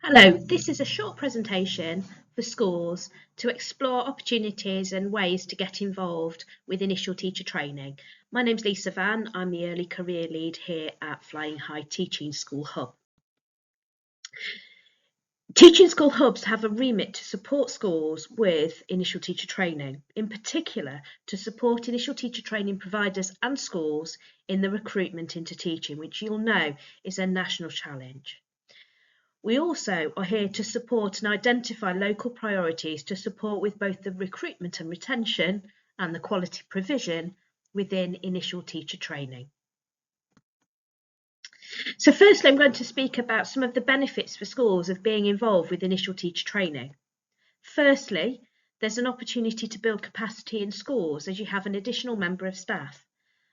Hello, this is a short presentation for schools to explore opportunities and ways to get involved with initial teacher training. My name's Lisa Vann, I'm the Early Career Lead here at Flying High Teaching School Hub. Teaching School Hubs have a remit to support schools with initial teacher training, in particular to support initial teacher training providers and schools in the recruitment into teaching, which you'll know is a national challenge. We also are here to support and identify local priorities to support with both the recruitment and retention and the quality provision within initial teacher training. So firstly, I'm going to speak about some of the benefits for schools of being involved with initial teacher training. Firstly, there's an opportunity to build capacity in schools as you have an additional member of staff.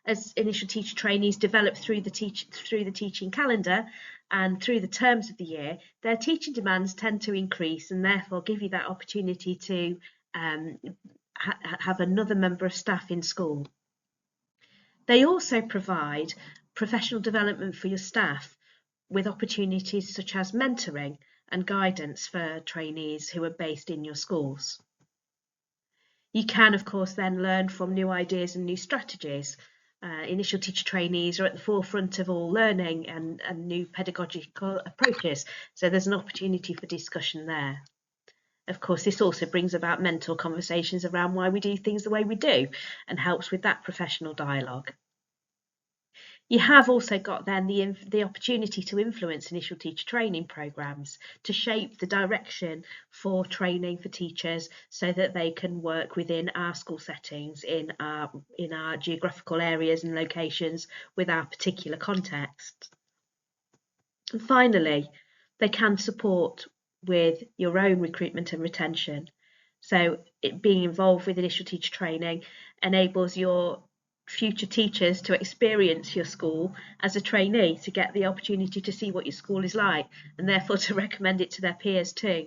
As initial teacher trainees develop through the teaching calendar and through the terms of the year, their teaching demands tend to increase and therefore give you that opportunity to have another member of staff in school. They also provide professional development for your staff with opportunities such as mentoring and guidance for trainees who are based in your schools. You can, of course, then learn from new ideas and new strategies. Initial teacher trainees are at the forefront of all learning and new pedagogical approaches, so there's an opportunity for discussion there. Of course, this also brings about mentor conversations around why we do things the way we do and helps with that professional dialogue. You have also got then the opportunity to influence initial teacher training programs, to shape the direction for training for teachers so that they can work within our school settings, in our geographical areas and locations with our particular context. And finally, they can support with your own recruitment and retention. So being involved with initial teacher training enables your future teachers to experience your school as a trainee, to get the opportunity to see what your school is like and therefore to recommend it to their peers too.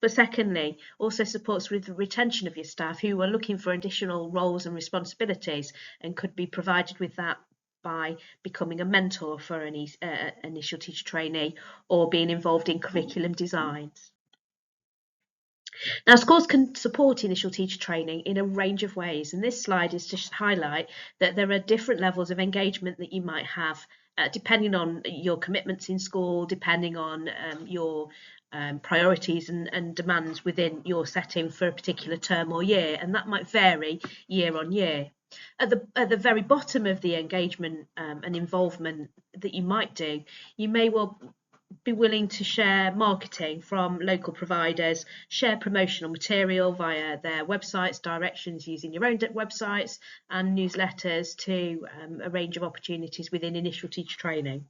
But secondly, also supports with the retention of your staff who are looking for additional roles and responsibilities and could be provided with that by becoming a mentor for an initial teacher trainee or being involved in curriculum designs. Now, schools can support initial teacher training in a range of ways, and this slide is to highlight that there are different levels of engagement that you might have depending on your commitments in school, depending on your priorities and demands within your setting for a particular term or year, and that might vary year on year. At the very bottom of the engagement and involvement that you might do, you may well be willing to share marketing from local providers, share promotional material via their websites, directions using your own websites and newsletters to a range of opportunities within initial teacher training.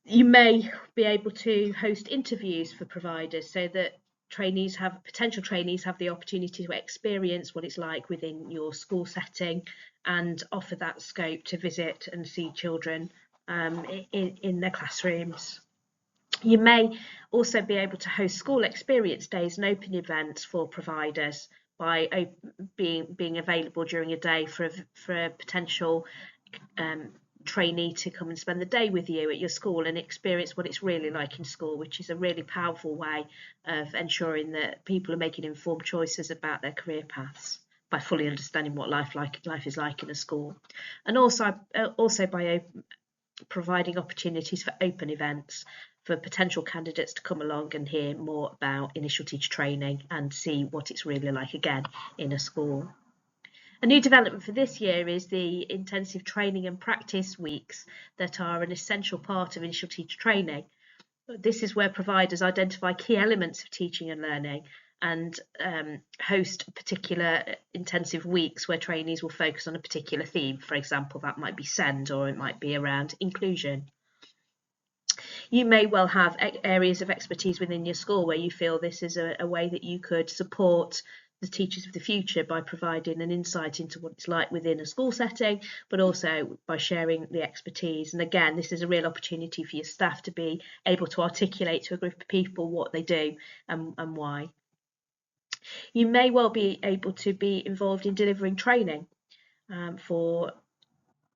You may be able to host interviews for providers so that potential trainees have the opportunity to experience what it's like within your school setting and offer that scope to visit and see children in their classrooms. You may also be able to host school experience days and open events for providers by being available during a day for a potential trainee to come and spend the day with you at your school and experience what it's really like in school, which is a really powerful way of ensuring that people are making informed choices about their career paths by fully understanding what life is like in a school, and also by providing opportunities for open events for potential candidates to come along and hear more about initial teacher training and see what it's really like again in a school. A new development for this year is the intensive training and practice weeks that are an essential part of initial teacher training. This is where providers identify key elements of teaching and learning and host particular intensive weeks where trainees will focus on a particular theme. For example, that might be SEND or it might be around inclusion. You may well have areas of expertise within your school where you feel this is a way that you could support the teachers of the future by providing an insight into what it's like within a school setting, but also by sharing the expertise. And again, this is a real opportunity for your staff to be able to articulate to a group of people what they do and why. You may well be able to be involved in delivering training for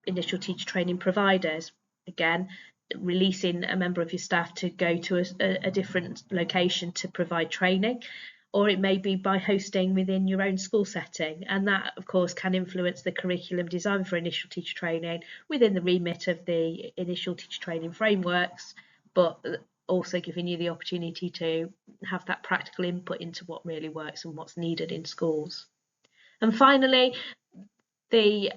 initial teacher training providers. Again, releasing a member of your staff to go to a different location to provide training, or it may be by hosting within your own school setting. And that, of course, can influence the curriculum design for initial teacher training within the remit of the initial teacher training frameworks, but also giving you the opportunity to have that practical input into what really works and what's needed in schools. And finally, the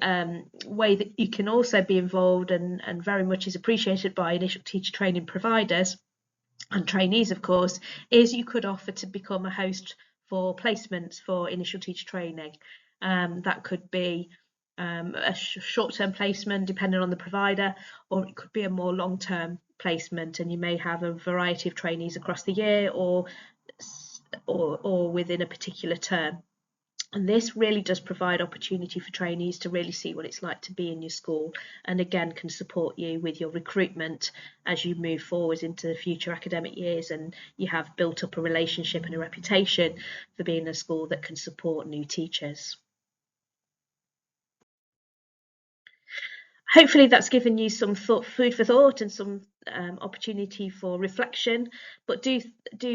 way that you can also be involved and very much is appreciated by initial teacher training providers and trainees, of course, is you could offer to become a host for placements for initial teacher training. That could be a short-term placement depending on the provider, or it could be a more long-term placement, and you may have a variety of trainees across the year or within a particular term. And this really does provide opportunity for trainees to really see what it's like to be in your school, and again can support you with your recruitment as you move forward into the future academic years and you have built up a relationship and a reputation for being a school that can support new teachers. Hopefully that's given you some food for thought and some opportunity for reflection, but do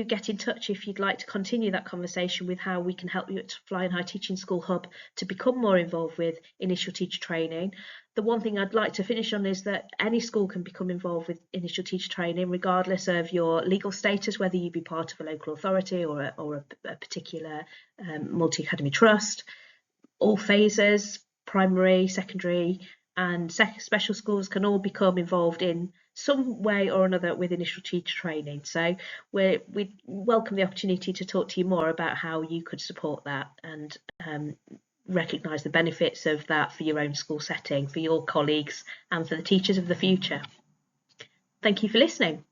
get in touch if you'd like to continue that conversation with how we can help you at Flying High Teaching School Hub to become more involved with initial teacher training. The one thing I'd like to finish on is that any school can become involved with initial teacher training regardless of your legal status, whether you be part of a local authority or a particular multi-academy trust. All phases, primary, secondary and special schools can all become involved in some way or another with initial teacher training. So we welcome the opportunity to talk to you more about how you could support that and recognise the benefits of that for your own school setting, for your colleagues and for the teachers of the future. Thank you for listening.